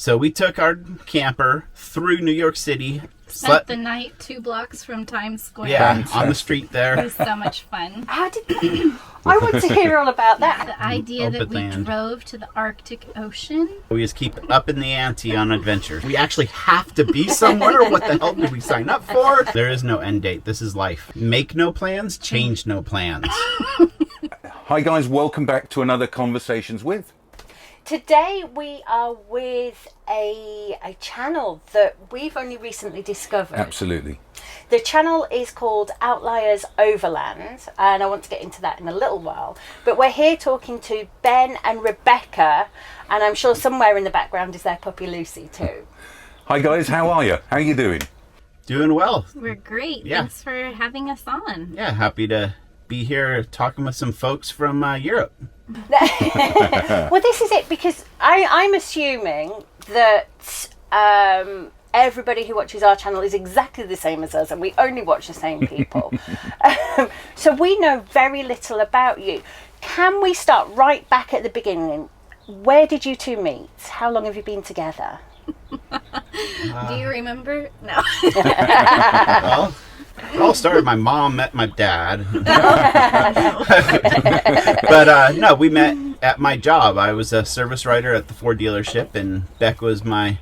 So we took our camper through New York City. Spent the night 2 blocks from Times Square. Yeah, on the street there. It was so much fun. I want to hear all about that. The idea that we drove to the Arctic Ocean. We just keep upping the ante on adventures. We actually have to be somewhere. What the hell did we sign up for? There is no end date. This is life. Make no plans, change no plans. Hi guys, welcome back to another Conversations With. Today we are with a channel that we've only recently discovered. Absolutely. The channel is called Outliers Overland, and I want to get into that in a little while. But we're here talking to Ben and Rebecca, and I'm sure somewhere in the background is their puppy Lucy too. Hi guys, how are you? How are you doing? Doing well. We're great. Yeah. Thanks for having us on. Yeah, happy to be here talking with some folks from Europe. Well, this is it, because I'm assuming that everybody who watches our channel is exactly the same as us, and we only watch the same people. So we know very little about you. Can we start right back at the beginning? Where did you two meet? How long have you been together? Do you remember? No. Well, it all started, my mom met my dad. But no, we met at my job. I was a service writer at the Ford dealership, and Beck was my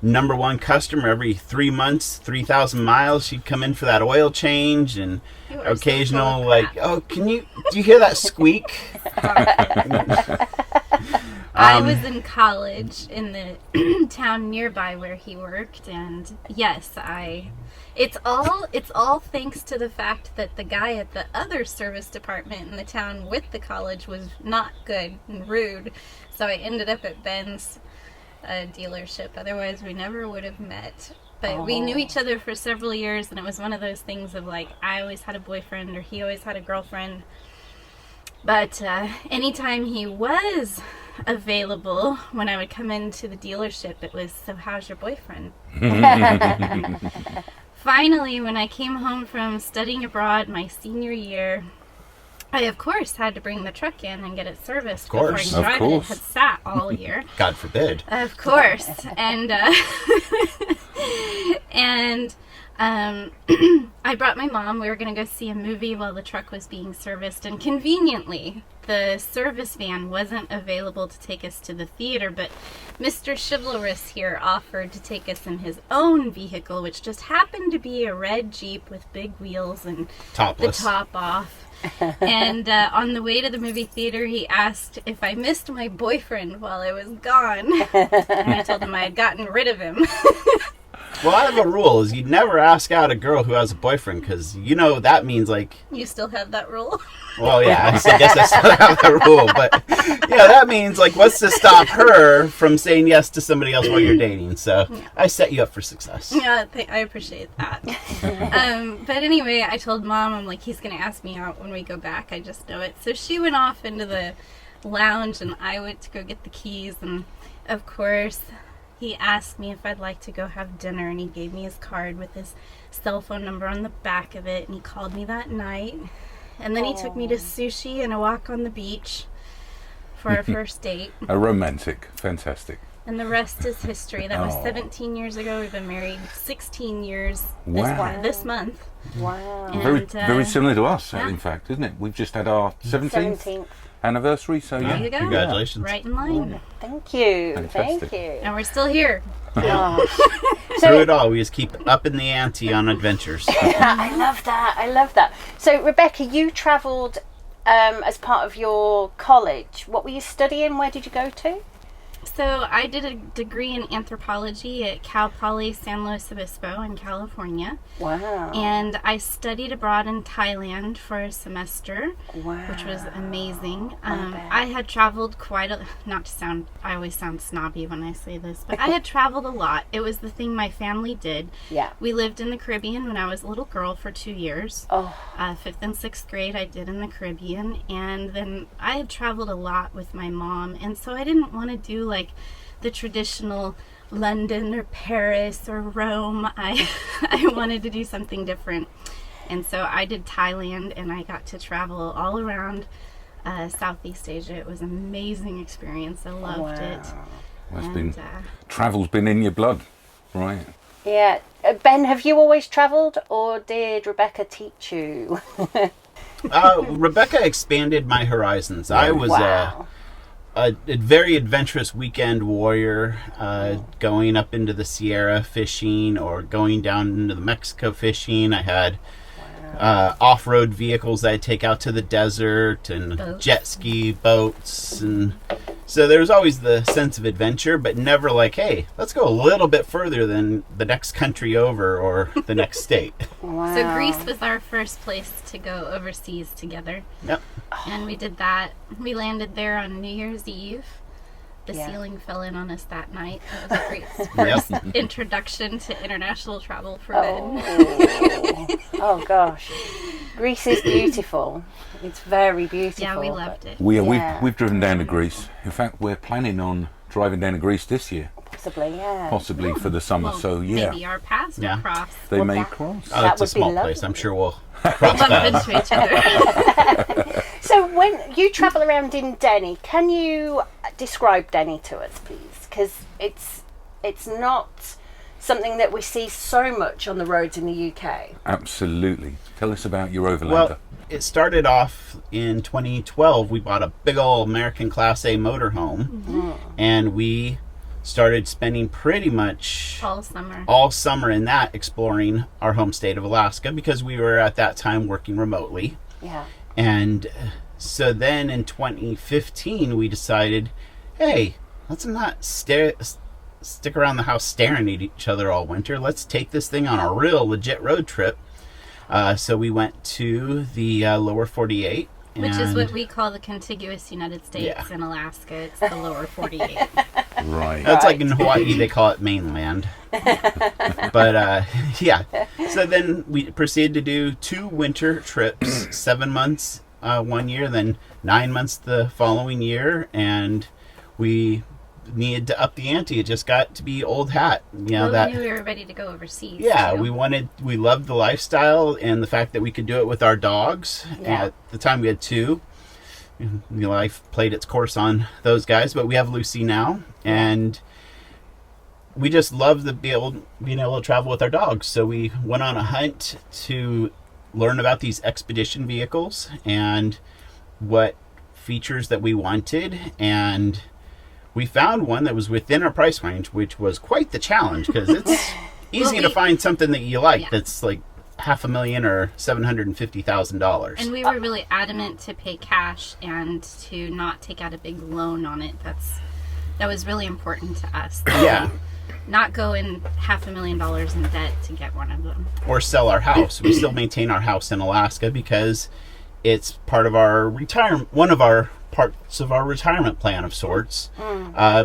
#1 customer. Every 3 months, 3,000 miles, she'd come in for that oil change, and occasional oh, do you hear that squeak? I was in college in the town nearby where he worked, and yes, it's all thanks to the fact that the guy at the other service department in the town with the college was not good and rude. So I ended up at Ben's dealership. Otherwise, we never would have met. But we knew each other for several years, and it was one of those things of like, I always had a boyfriend or he always had a girlfriend. But anytime he was available, when I would come into the dealership, it was, so how's your boyfriend? Finally, when I came home from studying abroad my senior year, I of course had to bring the truck in and get it serviced before I could drive it. It had sat all year. God forbid. Of course. And I brought my mom. We were going to go see a movie while the truck was being serviced, and conveniently the service van wasn't available to take us to the theater, but Mr. Chivalrous here offered to take us in his own vehicle, which just happened to be a red Jeep with big wheels and Topless. The top off. And on the way to the movie theater, he asked if I missed my boyfriend while I was gone. And I told him I had gotten rid of him. Well, I have a rule, is you never ask out a girl who has a boyfriend, because that means like... You still have that rule? Well, yeah, I guess I still have that rule, but yeah, that means like, what's to stop her from saying yes to somebody else while you're dating? So I set you up for success. Yeah, I appreciate that. But anyway, I told Mom, I'm like, he's going to ask me out when we go back. I just know it. So she went off into the lounge, and I went to go get the keys, and of course... He asked me if I'd like to go have dinner, and he gave me his card with his cell phone number on the back of it, and he called me that night. And then he took me to sushi and a walk on the beach for our first date. A romantic. Fantastic. And the rest is history. That was 17 years ago. We've been married 16 years this month. Wow. And, very similar to us, in fact, isn't it? We've just had our 17th anniversary, so there you go. Congratulations. Right in line. Thank you. Fantastic. Thank you. And we're still here. Through it all, we just keep upping the ante on adventures. I love that. So, Rebecca, you travelled as part of your college. What were you studying? Where did you go to? So I did a degree in anthropology at Cal Poly San Luis Obispo in California. Wow. And I studied abroad in Thailand for a semester, which was amazing. I had traveled I always sound snobby when I say this, but I had traveled a lot. It was the thing my family did. Yeah. We lived in the Caribbean when I was a little girl for 2 years. 5th and 6th grade I did in the Caribbean, and then I had traveled a lot with my mom, and so I didn't want to do like the traditional London or Paris or Rome. I wanted to do something different, and so I did Thailand, and I got to travel all around Southeast Asia. It was an amazing experience. I loved it. Travel's been in your blood, right? Yeah. Ben, have you always travelled, or did Rebecca teach you? Rebecca expanded my horizons. I was a very adventurous weekend warrior, going up into the Sierra fishing or going down into the Mexico fishing. I had off-road vehicles I'd take out to the desert and boats. Jet ski boats, and so there was always the sense of adventure, but never like, hey, let's go a little bit further than the next country over or the next state. Wow. So Greece was our first place to go overseas together. Yep. And we did that. We landed there on New Year's Eve. The Yeah. ceiling fell in on us that night. That was a great first introduction to international travel for Ben. Oh gosh, Greece is beautiful. It's very beautiful. Yeah, we loved it. We've driven down to Greece. In fact, we're planning on driving down to Greece this year, Possibly, yeah. possibly for the summer. Well, so yeah, maybe our paths will Yeah. cross. they Well, may that- cross. Oh, That it's a would be small lovely. place. I'm sure we'll We'll cross bump paths. into each other. So when you travel around in Denny, can you describe Denny to us, please? Because it's not something that we see so much on the roads in the UK. Absolutely. Tell us about your Overlander. Well, it started off in 2012. We bought a big old American Class A motorhome, and we started spending pretty much All summer. summer in that, exploring our home state of Alaska, because we were at that time working remotely. Yeah. And so then in 2015, we decided, hey, let's not stick around the house staring at each other all winter. Let's take this thing on a real legit road trip. So we went to the lower 48. Which is and- what we call the contiguous United States Yeah. in Alaska. It's the lower 48. right. That's like in Hawaii, they call it mainland. But yeah. So then we proceeded to do 2 winter trips, 7 months 1 year, then 9 months the following year, and we needed to up the ante. It just got to be old hat. You know, Well, we knew we were ready to go overseas. yeah, too. we loved the lifestyle and the fact that we could do it with our dogs. Yeah. At the time we had 2. Life played its course on those guys, but we have Lucy now, and we just love being able to travel with our dogs. So we went on a hunt to learn about these expedition vehicles and what features that we wanted, and we found one that was within our price range, which was quite the challenge, because it's easy to find something that you like that's like $500,000 or $750,000. And we were really adamant to pay cash and to not take out a big loan on it. That was really important to us. Yeah. Not go in $500,000 in debt to get one of them. Or sell our house. We still maintain our house in Alaska because it's part of our retirement, one of our parts of our retirement plan of sorts.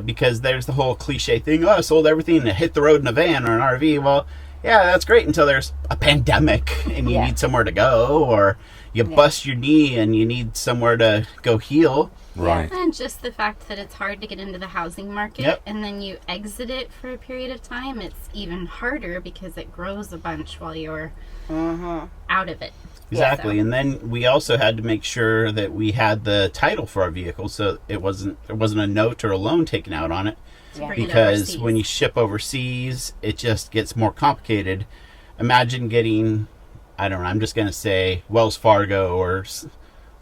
Because there's the whole cliche thing, I sold everything and hit the road in a van or an RV. Well, yeah, that's great until there's a pandemic and you need somewhere to go, or you bust your knee and you need somewhere to go heal. Right. And just the fact that it's hard to get into the housing market, Yep. and then you exit it for a period of time, it's even harder because it grows a bunch while you're out of it. Exactly. So- And then we also had to make sure that we had the title for our vehicle, so there wasn't a note or a loan taken out on it. to bring it Because overseas. when you ship overseas, it just gets more complicated. Imagine getting, I don't know, I'm just going to say Wells Fargo or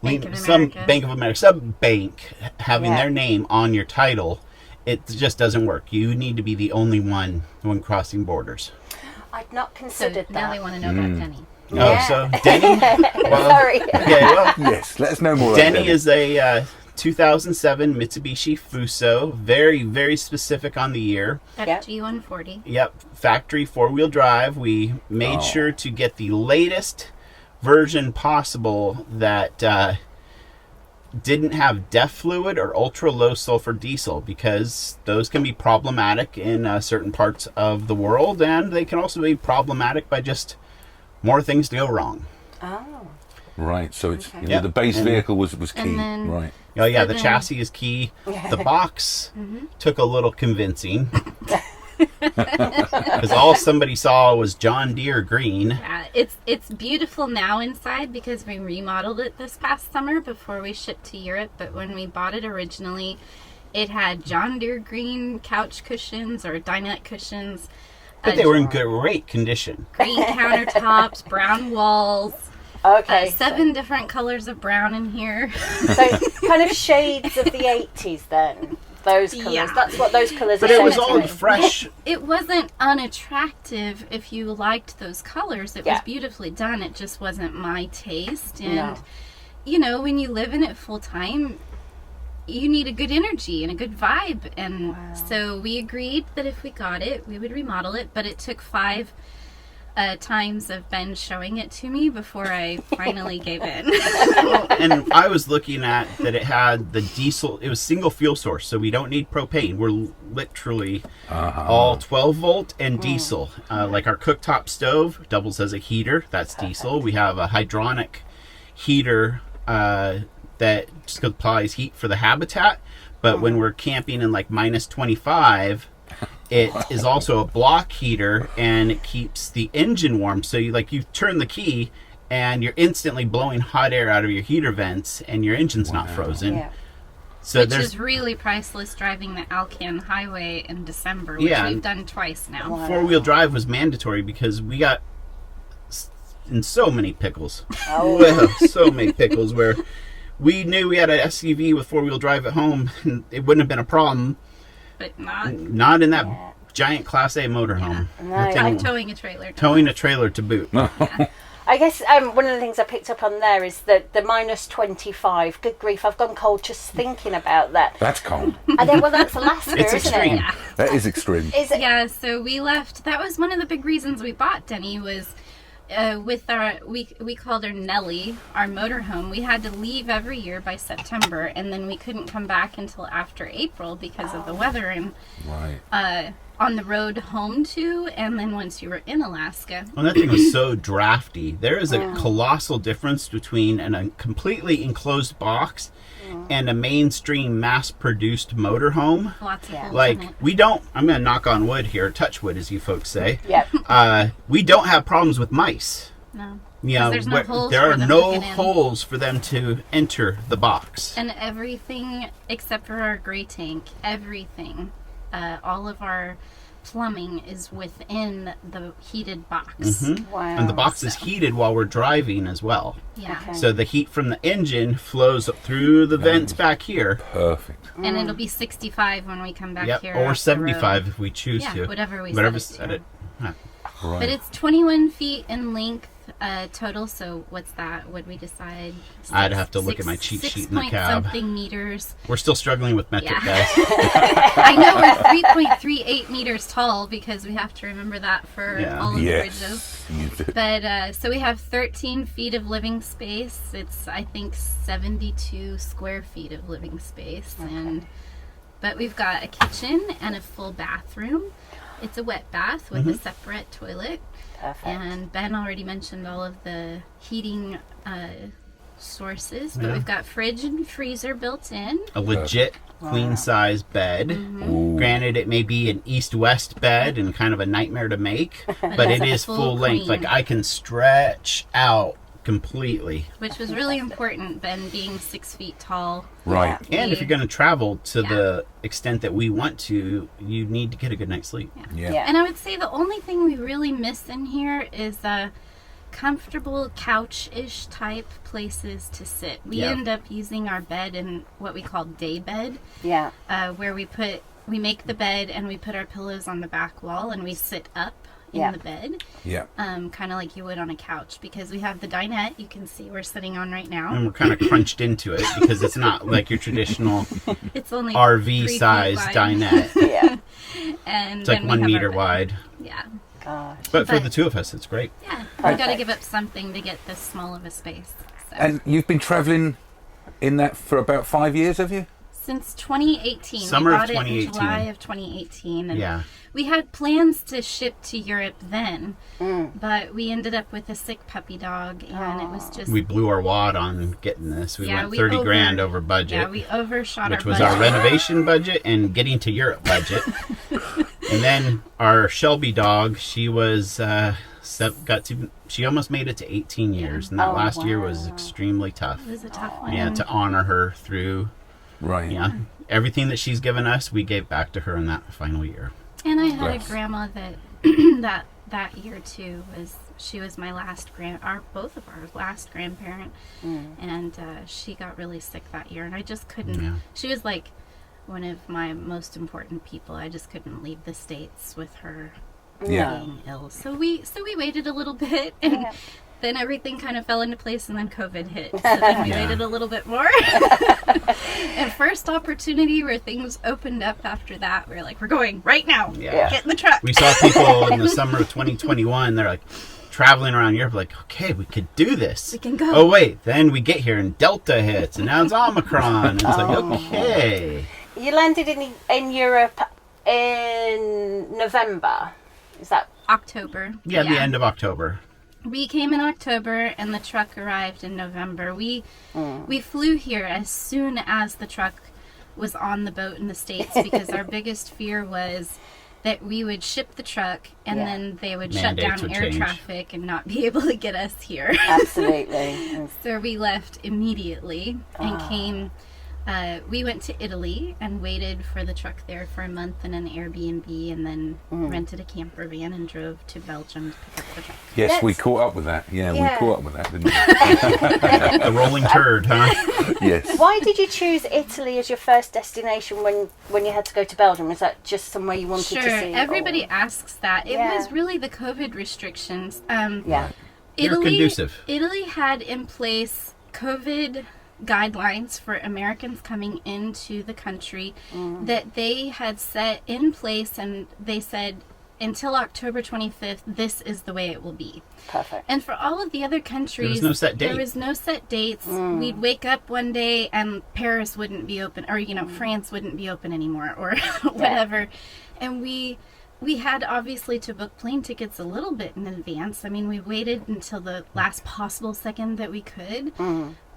Bank of some America. Bank of America, some bank having Yeah. their name on your title. It just doesn't work. You need to be the only one when crossing borders. I'd not So considered now that. they want to know about Denny. Oh, so Denny? Well, Sorry. okay, well, Yes. Let us know more. Denny about is a 2007 Mitsubishi Fuso. Very, very specific on the year. FG140. Yep, factory 4-wheel drive. We made sure to get the latest version possible that didn't have DEF fluid or ultra low sulfur diesel, because those can be problematic in certain parts of the world, and they can also be problematic by just more things to go wrong. Oh. Right. So it's Okay. you know, Yeah. the base And- vehicle was key. And then- Right. Oh yeah, So the then- chassis is key. The box took a little convincing. Because all somebody saw was John Deere green. Yeah, it's beautiful now inside because we remodeled it this past summer before we shipped to Europe. But when we bought it originally, It had John Deere green couch cushions or dinette cushions. But they were in great condition. Green countertops, brown walls. Okay. 7 different colors of brown in here. So kind of shades of the 80s then. Those colours. Yeah. That's what those colours But are it was saying to all me. fresh. It wasn't unattractive if you liked those colors. It was beautifully done. It just wasn't my taste. And, you know, when you live in it full time, you need a good energy and a good vibe. And so we agreed that if we got it, we would remodel it. But it took 5 times of Ben showing it to me before I finally gave in. And I was looking at that it had the diesel. It was single fuel source, so we don't need propane. We're literally all 12 volt and diesel. Like our cooktop stove doubles as a heater. That's diesel. We have a hydronic heater that just applies heat for the habitat. But when we're camping in like minus 25, it is also a block heater, and it keeps the engine warm. So you turn the key, and you're instantly blowing hot air out of your heater vents, and your engine's not frozen. Yeah. So Which is really priceless driving the Alcan Highway in December, which we've done twice now. Wow. 4-wheel drive was mandatory because we got in so many pickles. So many pickles where we knew we had an SUV with 4-wheel drive at home, and it wouldn't have been a problem. But not in that giant Class A motorhome. like towing a trailer. Towing a trailer to boot. I guess one of the things I picked up on there is that the minus 25. Good grief, I've gone cold just thinking about that. That's cold. And then, well, that's Alaska, It's isn't extreme. it? Yeah. That is extreme. Is it? Yeah, so we left. That was one of the big reasons we bought Denny was with our, we called her Nellie, our motorhome. We had to leave every year by September, and then we couldn't come back until after April because of the weather and on the road home to, and then once you were in Alaska. Well, that thing was so drafty. There is a colossal difference between a completely enclosed box and a mainstream mass-produced motorhome. Lots of holes in Like, it. we don't, I'm going to knock on wood here, touch wood as you folks say. Yeah. We don't have problems with mice. No. You know, there's no holes there for are them no to get in. holes for them to enter the box. And everything except for our gray tank, everything, all of our plumbing is within the heated box. Wow. And the box is heated while we're driving as well. Yeah. Okay. So the heat from the engine flows through the vents back here. Perfect. And it'll be 65 when we come back Yep, here. or off the 75 road. if we choose Yeah, to. whatever we set it. Right. But it's 21 feet in length total, so what's that? Would we decide? I'd have to look at my cheat sheet in the cab. Something meters. We're still struggling with metric, Yeah. guys. I know we're 3.38 meters tall because we have to remember that for all of the bridges. You do. But so we have 13 feet of living space. It's I think 72 square feet of living space, but we've got a kitchen and a full bathroom. It's a wet bath with a separate toilet. Perfect. And Ben already mentioned all of the heating sources, but we've got fridge and freezer built in. A legit queen size bed. Mm-hmm. Granted, it may be an east-west bed and kind of a nightmare to make, but it is full length. queen. Like, I can stretch out completely. Which was really important, Ben being 6 feet tall. Right. And if you're going to travel to the extent that we want to, you need to get a good night's sleep. Yeah. And I would say the only thing we really miss in here is comfortable couch-ish type places to sit. We end up using our bed in what we call day bed, where we make the bed and we put our pillows on the back wall and we sit up in the bed, kind of like you would on a couch, because we have the dinette you can see we're sitting on right now. And we're kind of crunched into it because it's not like your traditional It's only RV size dinette. And It's like then we 1 have meter our bed. wide. Yeah. Gosh. But for the two of us, it's great. Yeah. We got to give up something to get this small of a space. So. And you've been travelling in that for about 5 years, have you? Since 2018. Summer we of bought it 2018. in July of 2018. And Yeah. we had plans to ship to Europe then, but we ended up with a sick puppy dog, and it was just... We blew our wad on getting this. We went we 30 grand over budget. Yeah, we overshot which our was budget. our renovation budget and getting to Europe budget. And then our Shelby dog, she was she almost made it to 18 years, and that last year was extremely tough. It was a tough one. Yeah, to honor her through. Right. Yeah, everything that she's given us, we gave back to her in that final year. And I had Yes. a grandma that that year too she was my last both of our last grandparent, and she got really sick that year, and I just couldn't. Yeah. She was like one of my most important people. I just couldn't leave the States with her Yeah. being ill. So we waited a little bit, and Yeah. then everything kind of fell into place, and then COVID hit. So then we waited a little bit more. And first opportunity where things opened up after that, we were like, we're going right now. Yeah. Get in the truck. We saw people in the summer of 2021, they're like traveling around Europe, like, okay, we could do this. We can go. Oh, wait, then we get here and Delta hits, and now it's Omicron. And it's like, okay. You landed in Europe in November. Is that October. Yeah, the end of October. We came in October, and the truck arrived in November. We flew here as soon as the truck was on the boat in the States, because our biggest fear was that we would ship the truck and then they would shut Mandates down would air change. traffic and not be able to get us here. absolutely? So we left immediately and came. We went to Italy and waited for the truck there for a month in an Airbnb, and then rented a camper van and drove to Belgium to pick up the truck. Yes, we Let's- caught up with that. Yeah, we Yeah. caught up with that, didn't The rolling turd, huh? we? Yes. Why did you choose Italy as your first destination when you had to go to Belgium? Was that just somewhere you wanted Sure, to see? everybody or- asks that. It Yeah. was really the COVID restrictions. Yeah. You're conducive. Italy had in place COVID guidelines for Americans coming into the country that they had set in place, and they said until October 25th, this is the way it will be. Perfect. And for all of the other countries, There was no set date. There was no set dates. We'd wake up one day and Paris wouldn't be open, or France wouldn't be open anymore, or whatever. And we had obviously to book plane tickets a little bit in advance. I mean, we waited until the last possible second that we could,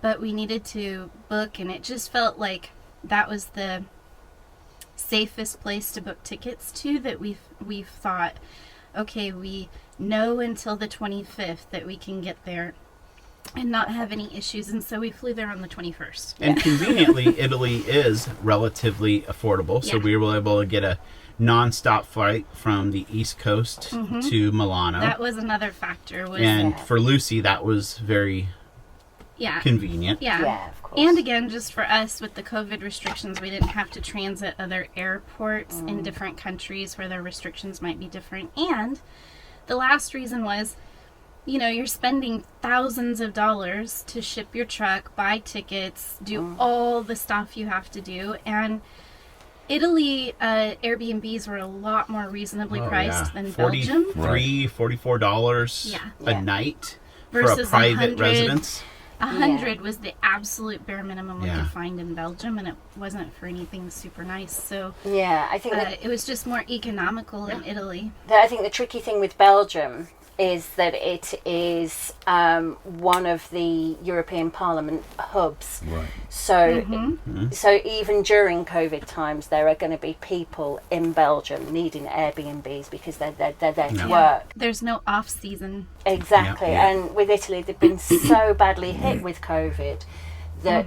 but we needed to book, and it just felt like that was the safest place to book tickets to, that we've thought, okay, we know until the 25th that we can get there and not have any issues, and so we flew there on the 21st. And conveniently, Italy is relatively affordable, so Yeah. we were able to get a non-stop flight from the East Coast to Milano. That was another factor. Was And for Lucy, that was very convenient. Yeah, of course. And again, just for us with the COVID restrictions, we didn't have to transit other airports in different countries where their restrictions might be different. And the last reason was, you're spending thousands of dollars to ship your truck, buy tickets, do all the stuff you have to do. And Italy Airbnbs were a lot more reasonably priced than Belgium. $44 Yeah. a night for a Versus private 100. residence. 100 was the absolute bare minimum we Yeah. could find in Belgium, and it wasn't for anything super nice. So Yeah, I think that it was just more economical in Italy. I think the tricky thing with Belgium is that it is one of the European Parliament hubs. Right. So, so even during COVID times, there are going to be people in Belgium needing Airbnbs because they're there to work. There's no off season. Exactly, Yeah. and with Italy, they've been so badly hit with COVID that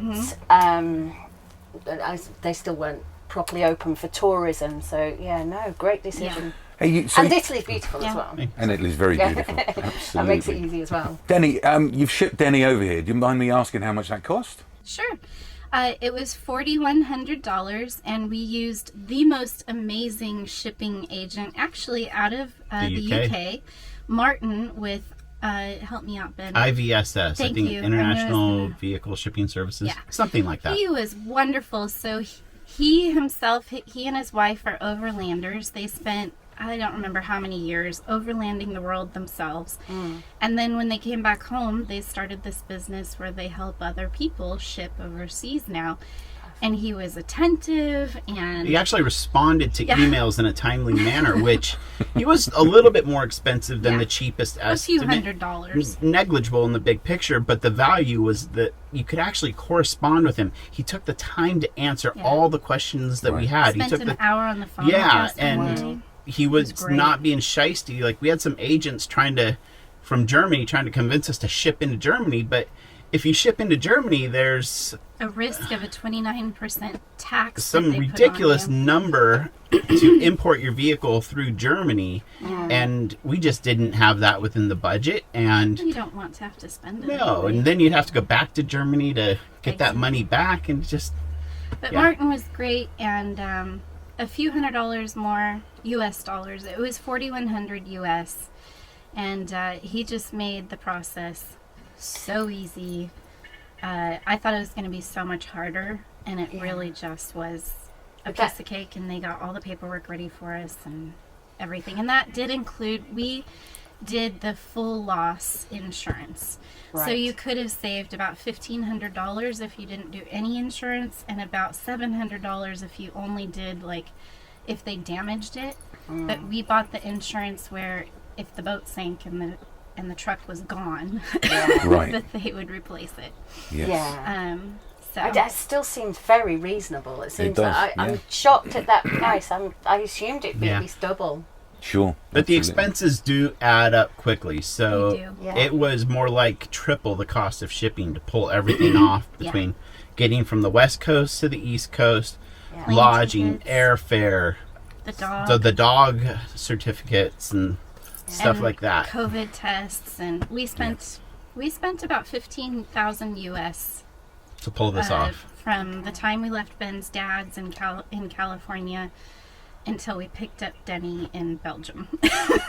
they still weren't properly open for tourism. So yeah, no, great decision. Hey, And Italy's beautiful as Yeah. well. and Italy's very beautiful. Absolutely. That makes it easy as well. Denny, you've shipped Denny over here. Do you mind me asking how much that cost? Sure. It was $4,100, and we used the most amazing shipping agent, actually out of the UK, Martin, with, help me out, Ben. IVSS, Thank I think you. International Vehicle Shipping Services. Yeah. Something like that. He was wonderful. So he himself, he and his wife are overlanders. They spent, I don't remember how many years, overlanding the world themselves. And then when they came back home, they started this business where they help other people ship overseas now. And he was attentive, and He actually responded to emails in a timely manner, which he was a little bit more expensive than the cheapest a few estimate. $100s. Negligible in the big picture, but the value was that you could actually correspond with him. He took the time to answer all the questions that we had. Spent He took an hour on the phone. with yeah, us and one day. he was great. not being shisty. Like, we had some agents from Germany trying to convince us to ship into Germany, but if you ship into Germany, there's a risk of a 29% tax. some that they ridiculous put on you. number to import your vehicle through Germany, Yeah. and we just didn't have that within the budget. And You don't want to have to spend it. no, anyway. and then you'd have to go back to Germany to get that money back, and just But yeah. Martin was great, and a few $100 more US dollars. It was 4,100 US, and he just made the process so easy. I thought it was going to be so much harder, and it really just was a piece of cake, and they got all the paperwork ready for us and everything. And that did include, we did the full loss insurance. So Right. you could have saved about $1,500 if you didn't do any insurance, and about $700 if you only did, like, if they damaged it. But we bought the insurance where if the boat sank and the truck was gone, Right. that they would replace it. Yes. Yeah. So That still seems very reasonable. It seems does, that yeah. I'm shocked at that price. I assumed it'd be Yeah. at least double. Sure. but the Absolutely. expenses do add up quickly. So They do. Yeah. it was more like triple the cost of shipping to pull everything off Yeah. between getting from the West Coast to the East Coast, Yeah. Plane lodging, tickets, airfare, the dog, so the dog certificates and stuff and like that. COVID tests, and we spent about 15,000 US To pull this off. from the time we left Ben's dad's in California until we picked up Denny in Belgium.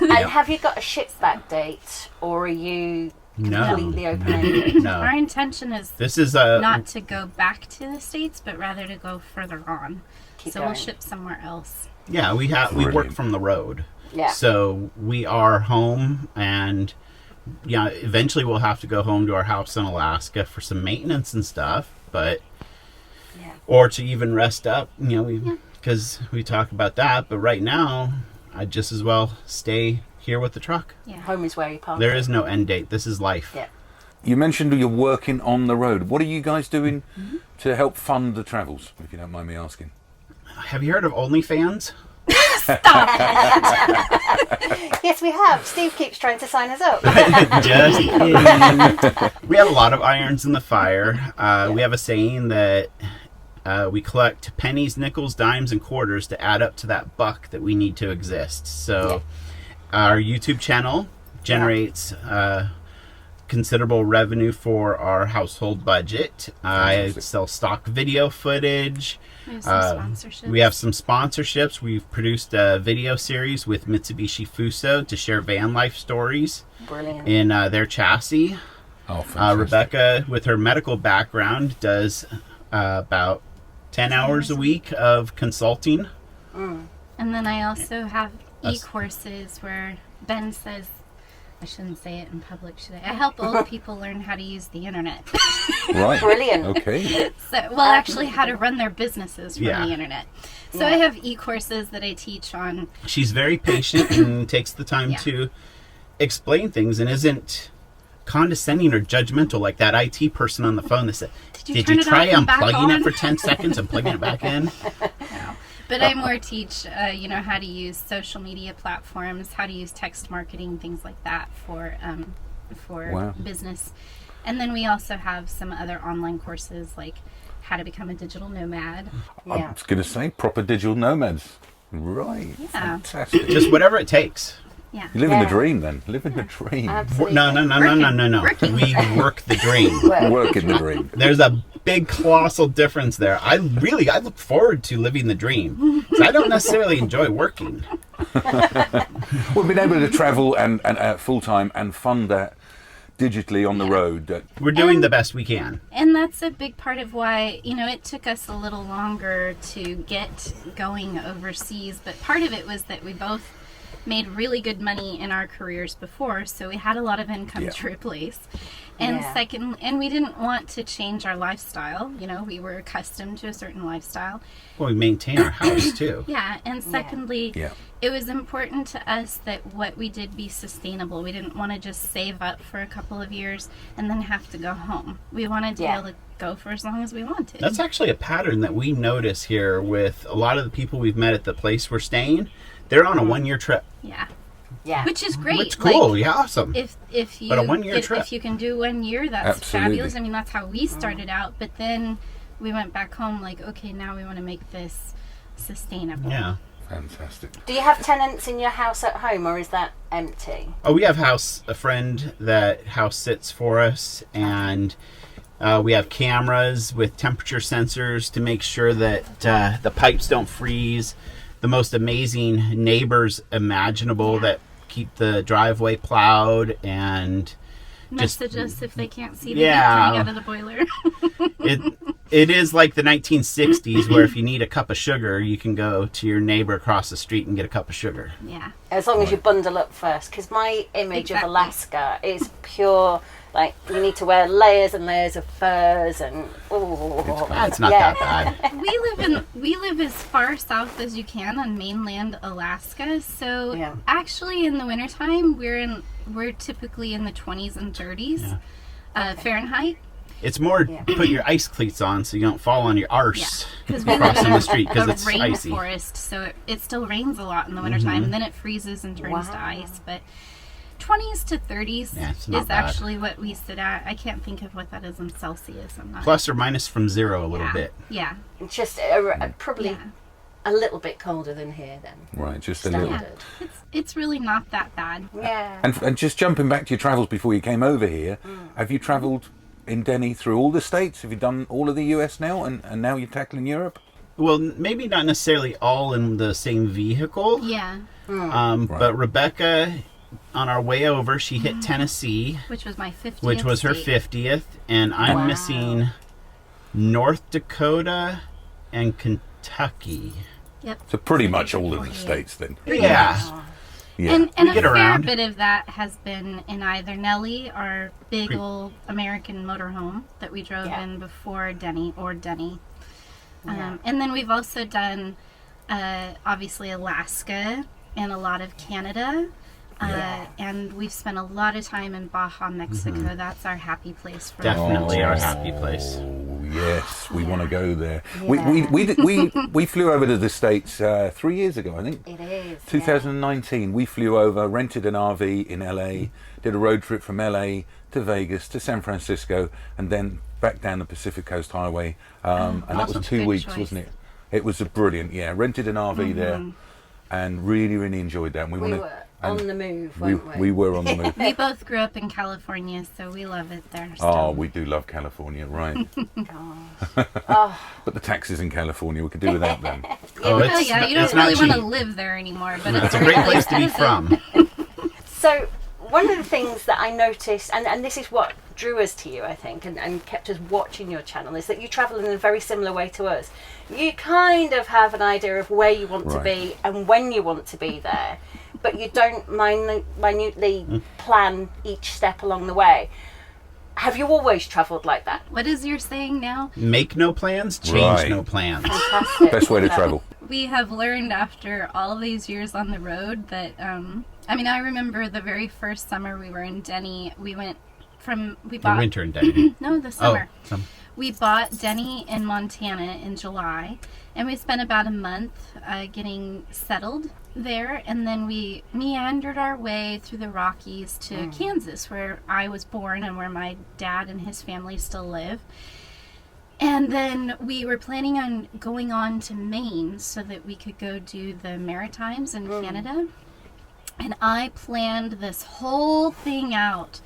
And have you got a ship back date, or are you No. completely open-ended? Our No. intention is This is a not to go back to the States, but rather to go further on. Keep So we'll going. ship somewhere else. yeah, we work Brilliant. from the road. Yeah. So we are home, and yeah, eventually we'll have to go home to our house in Alaska for some maintenance and stuff, but Yeah. or to even rest up, because we talk about that, but right now I'd just as well stay here with the truck. Yeah. Home is where you park. There is no end date. This is life. Yeah. You mentioned you're working on the road. What are you guys doing to help fund the travels, if you don't mind me asking? Have you heard of OnlyFans? Yes, we have. Steve keeps trying to sign us up. Just kidding. We have a lot of irons in the fire. We have a saying that we collect pennies, nickels, dimes, and quarters to add up to that buck that we need to exist. So our YouTube channel generates considerable revenue for our household budget. I Fantastic. sell stock video footage. We have some sponsorships. We have some sponsorships. We've produced a video series with Mitsubishi Fuso to share van life stories Brilliant. in their chassis. Oh, fantastic. Rebecca, with her medical background, does about 10 hours a week of consulting. And then I also have e-courses where Ben says, I shouldn't say it in public, should I? I help old people learn how to use the internet. Right. Brilliant. Okay. Actually how to run their businesses from Yeah. the internet. So I have e-courses that I teach on. She's very patient and takes the time Yeah. to explain things and isn't condescending or judgmental like that IT person on the phone that said, Did turn you it try off and back unplugging it on?" for 10 seconds and plugging it back in? But I more teach, how to use social media platforms, how to use text marketing, things like that for Wow. business. And then we also have some other online courses like how to become a digital nomad. I Yeah. was going to say proper digital nomads. Right. Yeah. Fantastic. Just whatever it takes. Yeah. You're living the Yeah. dream then. Living the dream. Absolutely. No. Working. We work the dream. Working the dream. There's a big colossal difference there. I look forward to living the dream. 'Cause I don't necessarily enjoy working. Well, being able to travel and full time and fund that digitally on the road. We're doing the best we can. And that's a big part of why, it took us a little longer to get going overseas. But part of it was that we both made really good money in our careers before, so we had a lot of income Yeah. to replace. And Yeah. and we didn't want to change our lifestyle. We were accustomed to a certain lifestyle. Well, we maintain our house too. Yeah, and secondly, Yeah. it was important to us that what we did be sustainable. We didn't want to just save up for a couple of years and then have to go home. We wanted to Yeah. be able to go for as long as we wanted. That's actually a pattern that we notice here with a lot of the people we've met at the place we're staying. They're on a 1-year trip. Yeah. Yeah. which is great. It's cool. Like, Yeah, awesome. if you But a 1 year trip. if you can do 1 year, that's Absolutely. fabulous. I mean, that's how we started out. But then we went back home like, okay, now we want to make this sustainable. Yeah. Fantastic. Do you have tenants in your house at home, or is that empty? Oh, we have a friend that house sits for us, and we have cameras with temperature sensors to make sure that the pipes don't freeze. The most amazing neighbors imaginable that keep the driveway plowed and Message us if they can't see the Yeah. heat coming out of the boiler. it is like the 1960s where if you need a cup of sugar, you can go to your neighbor across the street and get a cup of sugar. Yeah. As long as you bundle up first, because my image of Exactly. Alaska is pure, like, you need to wear layers and layers of furs and... It's not that bad. We live as far south as you can on mainland Alaska. So Yeah. actually in the wintertime we're typically in the 20s and 30s Fahrenheit. It's more put your ice cleats on so you don't fall on your arse Because we live crossing in the street because a it's icy. rainforest, so it still rains a lot in the wintertime, and then it freezes and turns to Wow. ice. But 20s to 30s Yeah, it's not is bad. actually what we sit at. I can't think of what that is in Celsius. I'm not. Plus or minus from zero a little bit. Yeah. It's just probably Yeah. a little bit colder than here then. Right, just a little. Standard. It's really not that bad. Yeah. And just jumping back to your travels before you came over here, have you travelled in Denny through all the states? Have you done all of the US now, and now you're tackling Europe? Well, maybe not necessarily all in the same vehicle. Yeah. But Rebecca, on our way over, she hit Tennessee, Which was my 50th. which was her state. 50th, and I'm Wow. missing North Dakota and Kentucky. Yep. So pretty much all of the states then. Yeah. Yeah. And We a get fair around. bit of that has been in either Nellie, our big old American motorhome that we drove Yeah. in before Denny, or Denny. Yeah. And then we've also done, obviously, Alaska and a lot of Canada. And we've spent a lot of time in Baja, Mexico. That's our happy place for Definitely our happy place. Oh yes, we want to go there. Yeah. We flew over to the States 3 years ago, I think. It is. 2019, we flew over, rented an RV in LA, did a road trip from LA to Vegas to San Francisco, and then back down the Pacific Coast Highway. And that was 2 Good weeks, choice. wasn't it? It was a brilliant, rented an RV there, and really, really enjoyed that. And We wanna- were and on the move, we, weren't we? we were on the move. We both grew up in California, so we love it there. Still. Oh, we do love California, right? Oh, But the taxes in California, we could do without them. Oh, Well, yeah, you it's don't really not want to cheap. live there anymore, but it's It's a great place to be from. so one of the things that I noticed, and this is what drew us to you, I think, and kept us watching your channel, is that you travel in a very similar way to us. You kind of have an idea of where you want to Right. be and when you want to be there, but you don't minutely plan each step along the way. Have you always travelled like that? What is your saying now? Make no plans, change Right. no plans. Fantastic. Best way to Okay. travel. We have learned after all these years on the road that, I remember the very first summer we were in Denny, we The bought, winter and day. no, the summer. Oh, We bought Denny in Montana in July, and we spent about a month getting settled there, and then we meandered our way through the Rockies to Kansas, where I was born and where my dad and his family still live. And then we were planning on going on to Maine so that we could go do the Maritimes in Canada. And I planned this whole thing out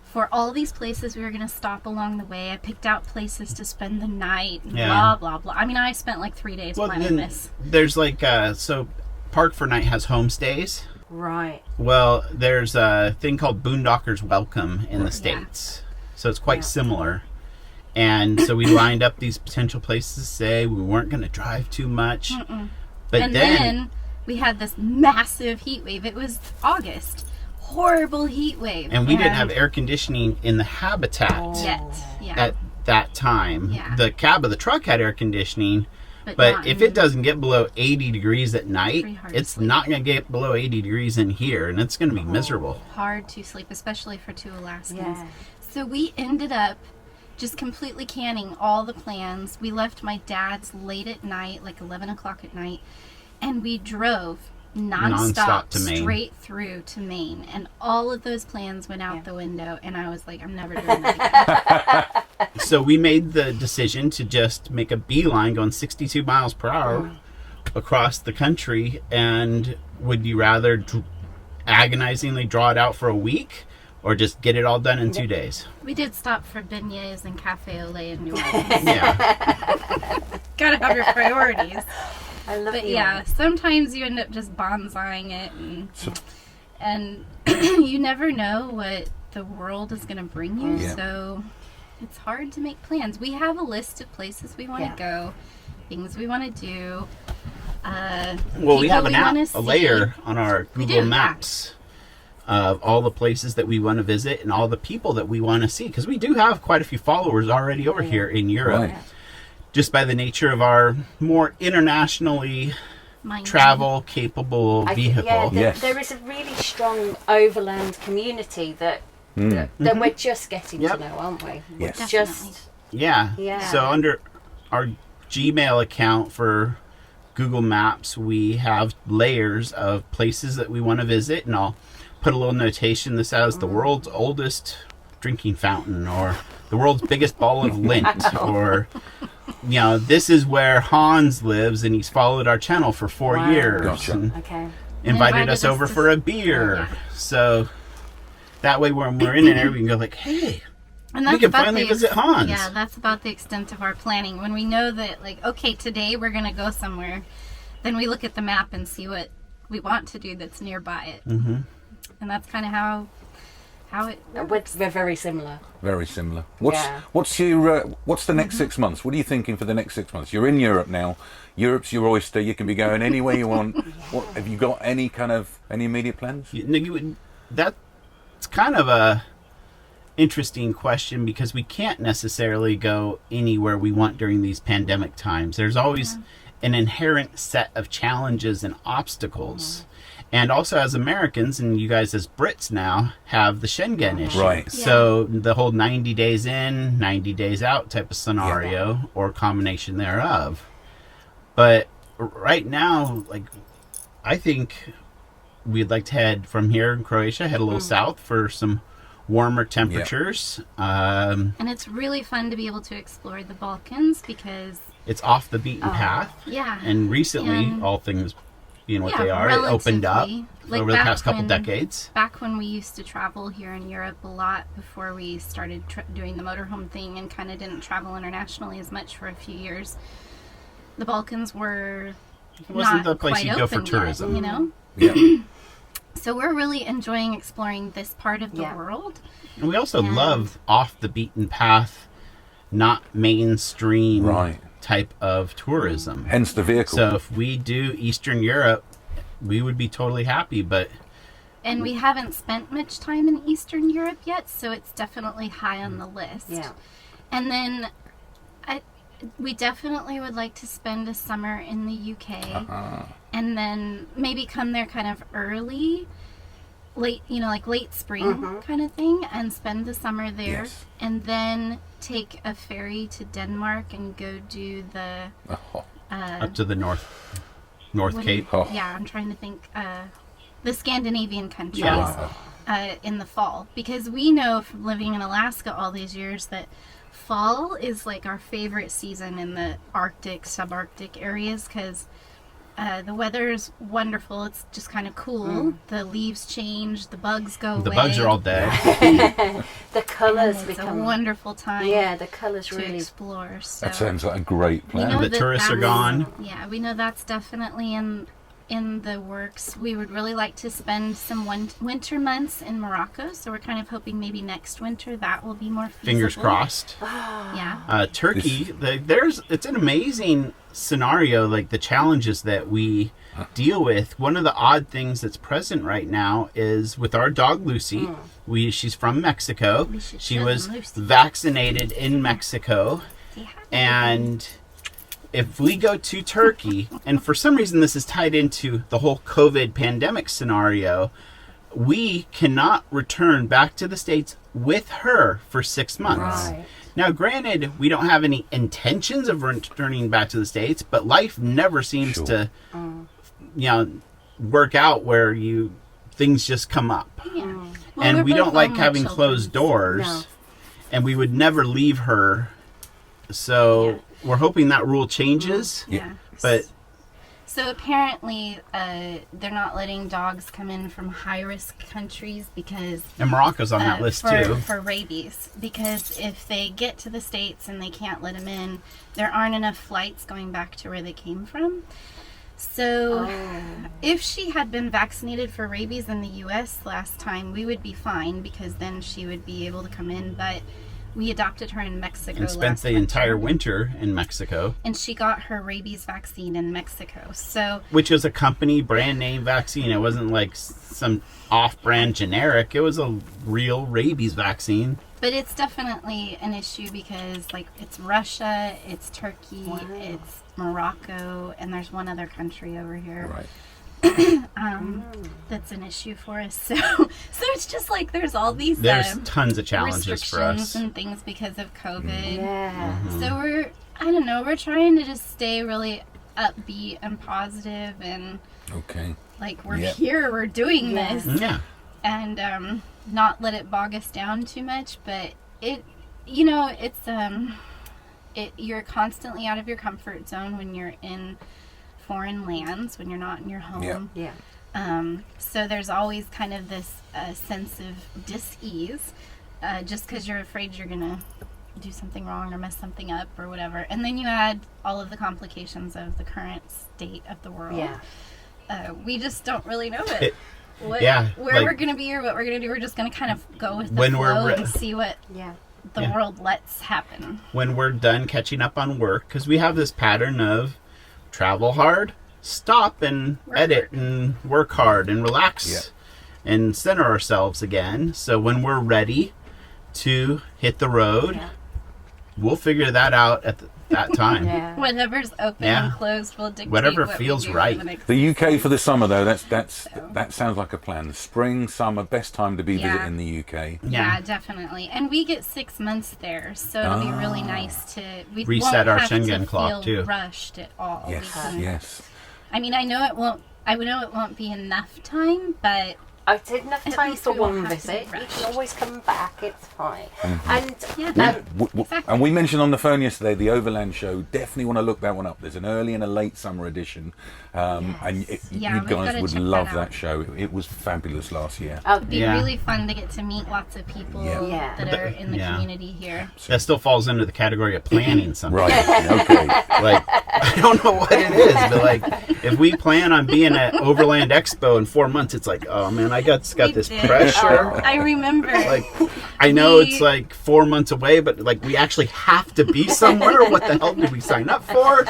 for all these places we were going to stop along the way. I picked out places to spend the night, Yeah. blah, blah, blah. I mean, I spent like 3 days well, planning then this. there's like, so Park for Night has homestays. Right. Well, there's a thing called Boondockers Welcome in the States. So it's quite similar. And so we lined up these potential places to say we weren't going to drive too much. But And then we had this massive heat wave. It was August. Horrible heat wave. and we didn't have air conditioning in the habitat yet. Yeah. at that time. Yeah. The cab of the truck had air conditioning, not but if in- it doesn't get below 80 degrees at night, Pretty hard to it's sleep. not going to get below 80 degrees in here, and it's going to be miserable. hard to sleep, especially for two Alaskans. Yeah. So we ended up just completely canning all the plans. We left my dad's late at night, like 11 o'clock at night, and we drove nonstop to Maine. straight through to Maine, and all of those plans went out the window, and I was like, I'm never doing that again. So we made the decision to just make a beeline going 62 miles per hour across the country. And would you rather agonizingly draw it out for a week or just get it all done in 2 days? We did stop for beignets and cafe au lait in New Orleans. Yeah. Gotta have your priorities. I love But you. yeah, sometimes you end up just bonsaiing it, and you never know what the world is going to bring you, Yeah. so it's hard to make plans. We have a list of places we want to go, things we want to do. Well, we have people an app, wanna a see. layer on our Google do, yeah. Maps of all the places that we want to visit and all the people that we want to see. Because we do have quite a few followers already over here in Europe. Right. Just by the nature of our more internationally Mind travel capable vehicle. Yes. There is a really strong overland community that we're just getting Yep. to know, aren't we? Yes. Definitely. Just Yeah. So under our Gmail account for Google Maps, we have layers of places that we want to visit, and I'll put a little notation that says the world's oldest drinking fountain, or the world's biggest ball of lint, or this is where Hans lives and he's followed our channel for 4 Wow. years Gotcha. and Okay. invited us over to- for a beer. Oh, yeah. So that way when we're in an area we can go like, hey, And we that's can about finally the visit Hans. Yeah, that's about the extent of our planning. When we know that, like, okay, today we're going to go somewhere, then we look at the map and see what we want to do that's nearby it. Mm-hmm. And that's kind of how it works. We're very similar. Very similar. Yeah. What's the next 6 months? What are you thinking for the next 6 months? You're in Europe now. Europe's your oyster. You can be going anywhere you want. What have you got? Any immediate plans? That's kind of a interesting question because we can't necessarily go anywhere we want during these pandemic times. There's always an inherent set of challenges and obstacles. And also as Americans, and you guys as Brits now, have the Schengen issue. Right. So the whole 90 days in, 90 days out type of scenario or combination thereof. But right now, like, I think we'd like to head from here in Croatia, head a little south for some warmer temperatures. And it's really fun to be able to explore the Balkans because, It's off the beaten path. yeah. And recently, And- all things being what Yeah, they are, it opened up relatively. Like over the back past couple when- decades. Back when we used to travel here in Europe a lot before we started doing the motorhome thing and kind of didn't travel internationally as much for a few years, the Balkans were It wasn't not the place quite you go for open yet, tourism. you know? Yeah. So we're really enjoying exploring this part of the Yeah. world. And we also Yeah. love off the beaten path, not mainstream Right. type of tourism. Hence the vehicle. So if we do Eastern Europe, we would be totally happy. But And we haven't spent much time in Eastern Europe yet, so it's definitely high on the list. Yeah. And then we definitely would like to spend a summer in the UK and then maybe come there kind of early, late spring kind of thing, and spend the summer there. Yes. And then take a ferry to Denmark and go do the up to the North what Cape. Oh. yeah, I'm trying to think the Scandinavian countries Yeah. in the fall, because we know from living in Alaska all these years that fall is like our favorite season in the Arctic, subarctic areas, because the weather is wonderful. It's just kind of cool. The leaves change, the bugs go away. The bugs are all dead. The colours It's a become wonderful time Yeah, the colours to really explore. So That sounds like a great we plan. know The that tourists are that's- gone. Yeah, we know that's definitely in the works. We would really like to spend some winter months in Morocco, so we're kind of hoping maybe next winter that will be more feasible. Fingers crossed. Yeah. Turkey, it's an amazing scenario, like the challenges that we deal with. One of the odd things that's present right now is with our dog Lucy. She's from Mexico. We should She show was them Lucy. vaccinated in Mexico, Say hi. and if we go to Turkey, and for some reason this is tied into the whole COVID pandemic scenario, we cannot return back to the States with her for 6 months. Right. Now, granted, we don't have any intentions of returning back to the States, but life never seems Sure. to, work out where things just come up. Yeah. Well, And we're we both don't like lonely having children, closed doors. No. And we would never leave her. So we're hoping that rule changes. Yeah. But So apparently, they're not letting dogs come in from high-risk countries because and Morocco's on that list too. for rabies. Because if they get to the States and they can't let them in, there aren't enough flights going back to where they came from. So if she had been vaccinated for rabies in the U.S. last time, we would be fine because then she would be able to come in. But we adopted her in Mexico And spent last the entire winter in Mexico. and she got her rabies vaccine in Mexico. So Which was a company brand name vaccine. It wasn't like some off-brand generic. It was a real rabies vaccine. but it's definitely an issue because, like, it's Russia, it's Turkey, Wow. it's Morocco, and there's one other country over here Right. that's an issue for us. So it's just like there's all these There's tons of challenges for restrictions us. and things because of COVID. Yeah. So we're trying to just stay really upbeat and positive and Okay. like we're Yep. here, we're doing Yeah. this. Yeah. And not let it bog us down too much, but it's you're constantly out of your comfort zone when you're in foreign lands, when you're not in your home. Yeah. Yeah. So there's always kind of this sense of dis-ease, just because you're afraid you're gonna do something wrong or mess something up or whatever. And then you add all of the complications of the current state of the world. Yeah. We just don't really know where like- we're gonna be or what we're gonna do. We're just gonna kind of go with the When we're flow re- and see what Yeah. the Yeah. world lets happen. When we're done catching up on work, because we have this pattern of travel hard, stop and Work edit hard. and work hard and relax Yeah. and center ourselves again. So when we're ready to hit the road, Yeah. we'll figure that out at that time. Yeah. Whatever's open Yeah. and closed will dictate Whatever what we feels do for right. the next The UK 6 for the months. summer though, that sounds like a plan. Spring, summer, best time to be Yeah. visiting the UK. Yeah, definitely. And we get 6 months there, so it'll be really nice to we Reset won't our have Schengen to clock, feel too. rushed at all. We Yes, can- yes. I mean, I know it won't be enough time, but I did enough At time least for we won't one have to be visit. You rushed. can always come back. It's fine. And yeah, exactly. And we mentioned on the phone yesterday the Overland show. Definitely want to look that one up. There's an early and a late summer edition, and Yeah, you we've guys gotta would check love that that out. show. It was fabulous last year. oh, It'd be Yeah. really fun to get to meet lots of people Yeah. that are in the Yeah. community here. That still falls into the category of planning something. Right. Okay. Like, I don't know what it is, but like, if we plan on being at Overland Expo in 4 months, it's like, oh man, I got We this did. pressure. I remember. Like, I know We- it's like 4 months away, but like, we actually have to be somewhere. What the hell did we sign up for?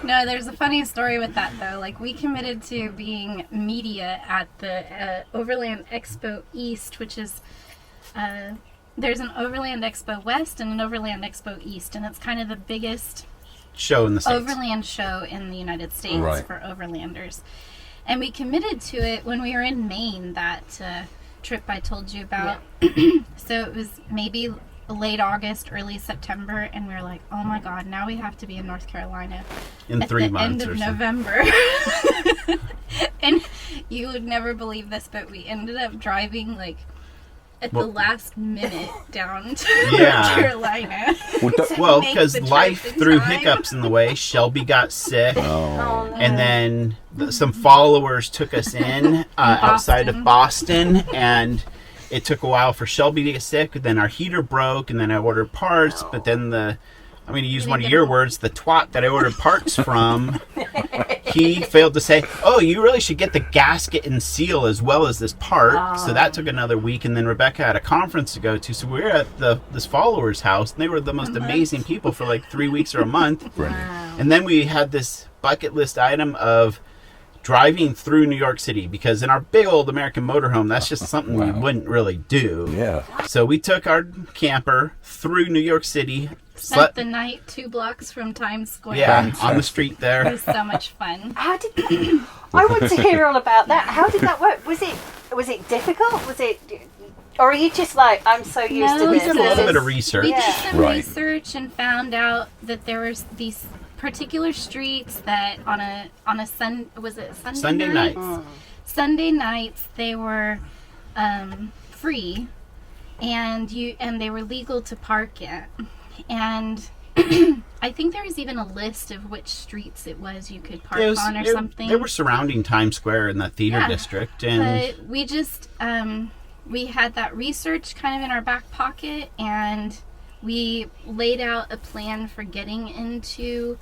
No, there's a funny story with that though. Like we committed to being media at the Overland Expo East, which is there's an Overland Expo West and an Overland Expo East, and it's kind of the biggest Show in the States. Overland show in the United States Right. for overlanders. And we committed to it when we were in Maine, that trip I told you about. So it was maybe late August, early September, and we were like, oh my god, now we have to be in North Carolina in at 3 the end months of or something. November. And you would never believe this, but we ended up driving like at the Well- last minute down to Yeah. North Carolina. Well, make because the trip life in threw time. hiccups in the way. Shelby got sick. oh, no. And then some followers took us in outside of Boston, and it took a while for Shelby to get sick. Then our heater broke, and then I ordered parts. But then I'm going to use one of your words, the twat that I ordered parts from, he failed to say, oh, you really should get the gasket and seal as well as this part. So that took another week, and then Rebecca had a conference to go to. So we were at this follower's house, and they were the most amazing people for like 3 weeks or a month. Wow. And then we had this bucket list item of driving through New York City, because in our big old American motorhome, that's just something we Wow. wouldn't really do. Yeah. So we took our camper through New York City, Spent the night 2 blocks from Times Square. yeah, Fantastic. on the street It there. was so much fun. How did that, I want to hear all about that. How did that work? Was it difficult? Was it, or are you just like, I'm so used to No, this? We did a little this bit of is-" research. We did Yeah. some Right. research and found out that there was these particular streets that on a Sunday Sunday nights, night. Sunday nights they were free, and they were legal to park at. And I think there was even a list of which streets it was you could park on or something. They were surrounding Times Square in that theater district, and but we just we had that research kind of in our back pocket, and we laid out a plan for getting into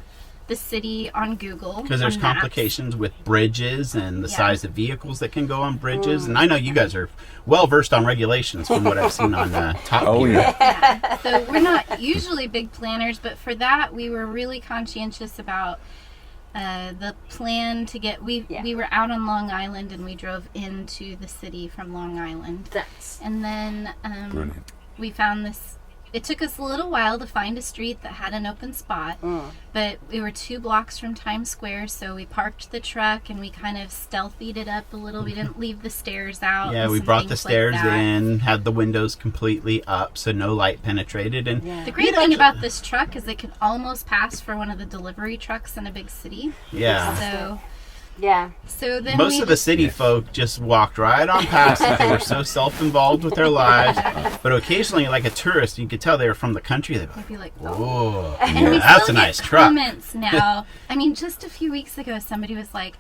the city on Google. Because there's complications with bridges and the size of vehicles that can go on bridges. And I know you guys are well versed on regulations from what I've seen on Top Gear. Yeah. So we're not usually big planners, but for that we were really conscientious about the plan to get. We were out on Long Island, and we drove into the city from Long Island. And then we found this. It took us a little while to find a street that had an open spot, but we were 2 blocks from Times Square, so we parked the truck and we kind of stealthied it up a little. We didn't leave the stairs out. Yeah, we brought the stairs in, had the windows completely up so no light penetrated. And the great thing about this truck is it could almost pass for one of the delivery trucks in a big city. Yeah. So then most of the city folk just walked right on past it. They were so self-involved with their lives. But occasionally, like a tourist, you could tell they were from the country. They'd be like, "Oh, that's a nice truck." Comments now. I mean, just a few weeks ago, somebody was like,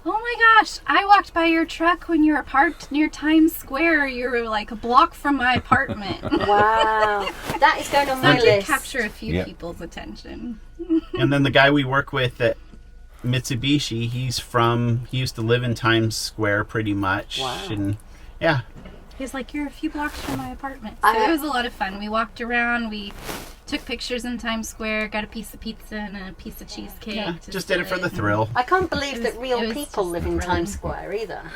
"Oh my gosh, I walked by your truck when you were parked near Times Square. You were like a block from my apartment." Wow, that is going on my list. list. To capture a few people's attention. And then the guy we work with at Mitsubishi, he used to live in Times Square pretty much. Wow. And he's like, "You're a few blocks from my apartment." So it was a lot of fun. We walked around, we took pictures in Times Square, got a piece of pizza and a piece of cheesecake. Yeah, just did it for the thrill. I can't believe that real people live in Times Square either.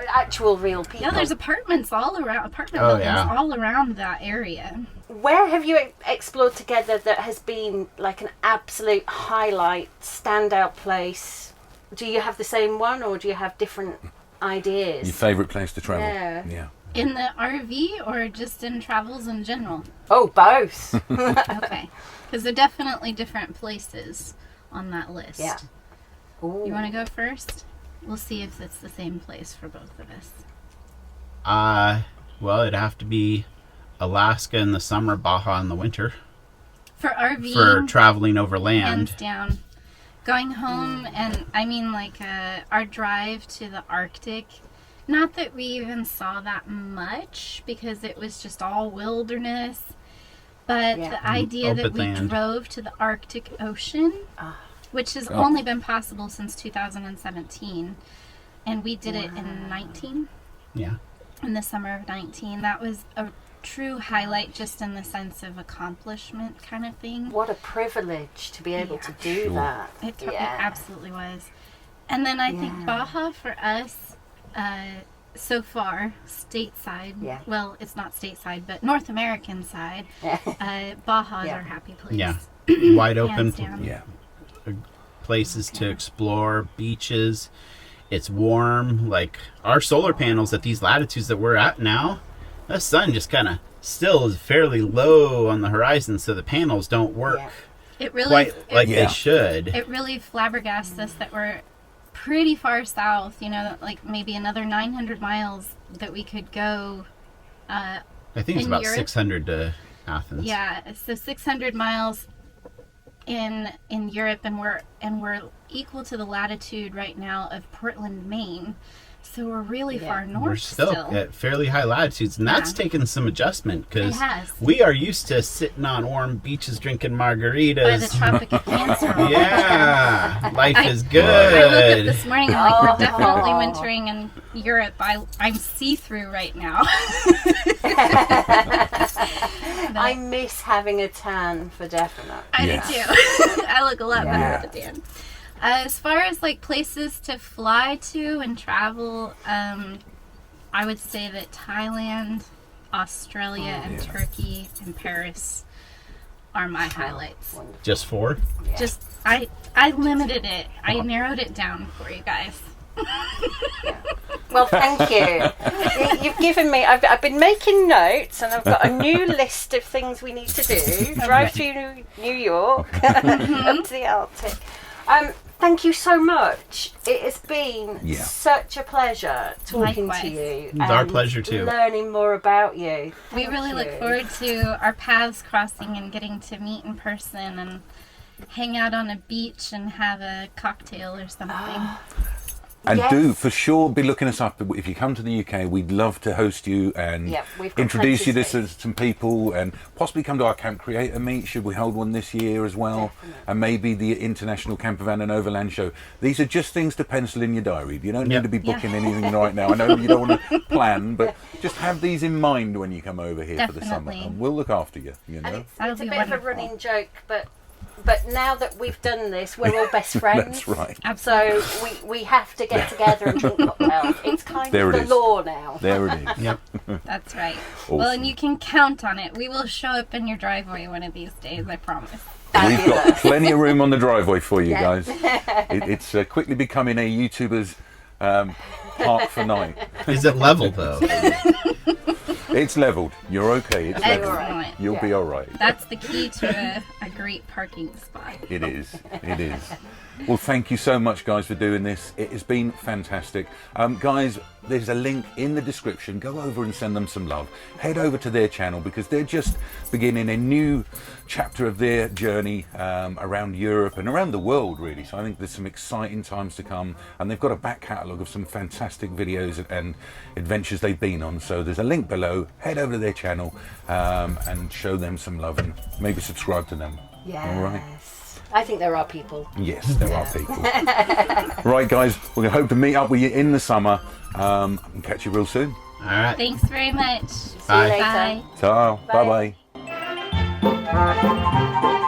Actual real people. Yeah, there's apartments all around, buildings all around that area. Where have you explored together that has been like an absolute highlight, standout place? Do you have the same one, or do you have different ideas? Your favourite place to travel? Yeah. In the RV or just in travels in general? Oh, both. Okay. Because they're definitely different places on that list. Yeah. Ooh. You want to go first? We'll see if it's the same place for both of us. Well, it'd have to be Alaska in the summer, Baja in the winter. For RV, for traveling overland, hands down. Going home, and I mean, like our drive to the Arctic. Not that we even saw that much because it was just all wilderness. But the idea that we drove to the Arctic Ocean, which has only been possible since 2017, and we did it in 19. Yeah. In the summer of 19, that was a true highlight, just in the sense of accomplishment kind of thing. What a privilege to be able to do that. It absolutely was. And then I think Baja for us, so far, stateside, well, it's not stateside, but North American side, Baja is our happy place. Yeah. Wide open. Places to explore, beaches. It's warm. Like our solar panels at these latitudes that we're at now, the sun just kind of still is fairly low on the horizon, so the panels don't work it really quite like they should. It really flabbergasts us that we're pretty far south, you know, like maybe another 900 miles that we could go. I think it's about Europe. 600 to Athens. Yeah, so 600 miles in Europe, and we're equal to the latitude right now of Portland, Maine. So we're really far north. We're still at fairly high latitudes, and that's taken some adjustment because we are used to sitting on warm beaches drinking margaritas. By the Tropic of Cancer. Life is good. I woke up this morning and we're definitely wintering in Europe. I'm see-through right now. I miss having a tan for definite. I do too. I look a lot better with a tan. As far as like places to fly to and travel, I would say that Thailand, Australia, and Turkey and Paris are my highlights. Just 4? Yeah. Just I limited it. I narrowed it down for you guys. Well, thank you. You've given me. I've been making notes, and I've got a new list of things we need to do. Drive through New York, up to the Arctic. thank you so much. It has been Yeah. such a pleasure talking Likewise. to you. It's our and pleasure too. Learning more about you. We Thank really you. look forward to our paths crossing and getting to meet in person and hang out on a beach and have a cocktail or something. And Yes. do for sure be looking us up. If you come to the UK, we'd love to host you and Yeah, we've got introduce you plenty to of some people, and possibly come to our Camp Creator meet. Should we hold one this year as well? Definitely. And maybe the International Campervan and Overland Show. These are just things to pencil in your diary. You don't need Yep. to be booking anything right now. I know you don't want to plan, but just have these in mind when you come over here for the summer, Definitely. and we'll look after you. You And know. it's That'll a be bit of a wonderful. running joke, but now that we've done this, we're all best friends. That's right. So we have to get together and drink cocktails. It's kind There of it the is. law now. There it is. Yep. That's right. Awesome. Well, and you can count on it. We will show up in your driveway one of these days, I promise. We've got Fabulous. plenty of room on the driveway for you Yeah. guys. It's quickly becoming a YouTuber's park for night. Is it level though? It's levelled. You're okay. It's levelled. Excellent. You'll be all right. That's the key to a great parking spot. It is. It is. Well, thank you so much, guys, for doing this. It has been fantastic. Guys, there's a link in the description. Go over and send them some love. Head over to their channel because they're just beginning a new chapter of their journey around Europe and around the world, really. So I think there's some exciting times to come. And they've got a back catalogue of some fantastic videos and adventures they've been on. So there's a link below. Head over to their channel and show them some love and maybe subscribe to them. Yes. All right. I think there are people. Yes, there are people. Right, guys, we're going to hope to meet up with you in the summer and catch you real soon. All right. Thanks very much. Bye. later. Bye. Ta, Bye. bye-bye.